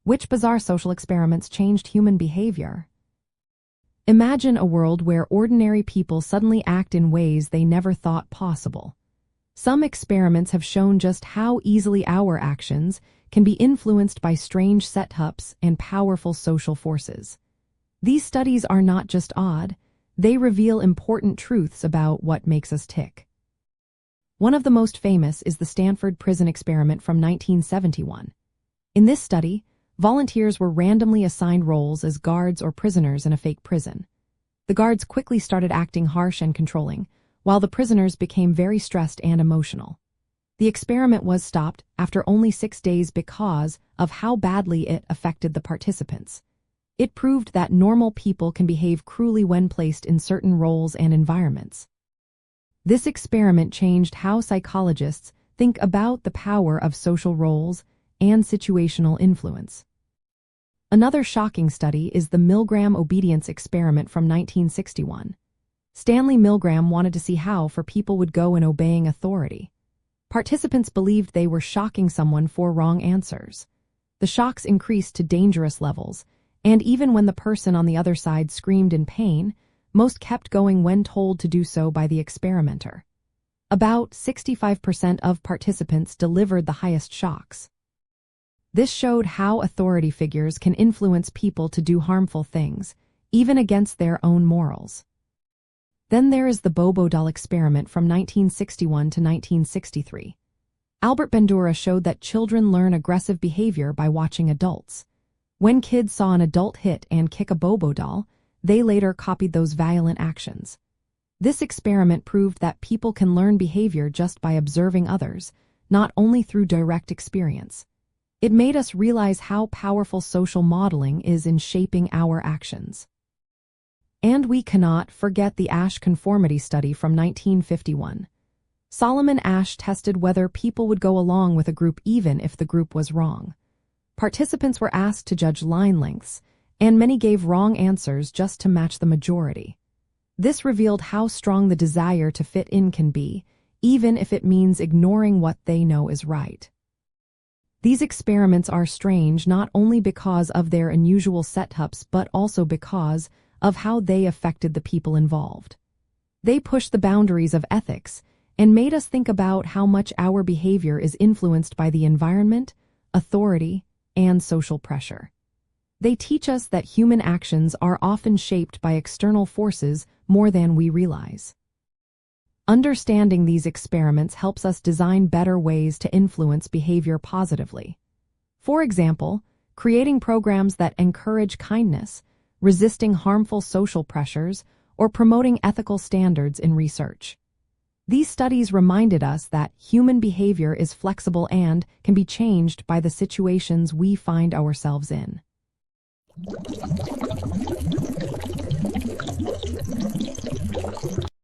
Which bizarre social experiments changed human behavior? Imagine a world where ordinary people suddenly act in ways they never thought possible. Some experiments have shown just how easily our actions can be influenced by strange setups and powerful social forces. These studies are not just odd, they reveal important truths about what makes us tick. One of the most famous is the Stanford Prison Experiment from 1971. In this study, volunteers were randomly assigned roles as guards or prisoners in a fake prison. The guards quickly started acting harsh and controlling, while the prisoners became very stressed and emotional. The experiment was stopped after only 6 days because of how badly it affected the participants. It proved that normal people can behave cruelly when placed in certain roles and environments. This experiment changed how psychologists think about the power of social roles and situational influence. Another shocking study is the Milgram obedience experiment from 1961. Stanley Milgram wanted to see how far people would go in obeying authority. Participants believed they were shocking someone for wrong answers. The shocks increased to dangerous levels, and even when the person on the other side screamed in pain, most kept going when told to do so by the experimenter. About 65% of participants delivered the highest shocks. This showed how authority figures can influence people to do harmful things, even against their own morals. Then there is the Bobo doll experiment from 1961 to 1963. Albert Bandura showed that children learn aggressive behavior by watching adults. When kids saw an adult hit and kick a Bobo doll, they later copied those violent actions. This experiment proved that people can learn behavior just by observing others, not only through direct experience. It made us realize how powerful social modeling is in shaping our actions. And we cannot forget the Asch Conformity study from 1951. Solomon Asch tested whether people would go along with a group even if the group was wrong. Participants were asked to judge line lengths, and many gave wrong answers just to match the majority. This revealed how strong the desire to fit in can be, even if it means ignoring what they know is right. These experiments are strange not only because of their unusual setups but also because of how they affected the people involved. They pushed the boundaries of ethics and made us think about how much our behavior is influenced by the environment, authority, and social pressure. They teach us that human actions are often shaped by external forces more than we realize. Understanding these experiments helps us design better ways to influence behavior positively. For example, creating programs that encourage kindness, resisting harmful social pressures, or promoting ethical standards in research. These studies reminded us that human behavior is flexible and can be changed by the situations we find ourselves in.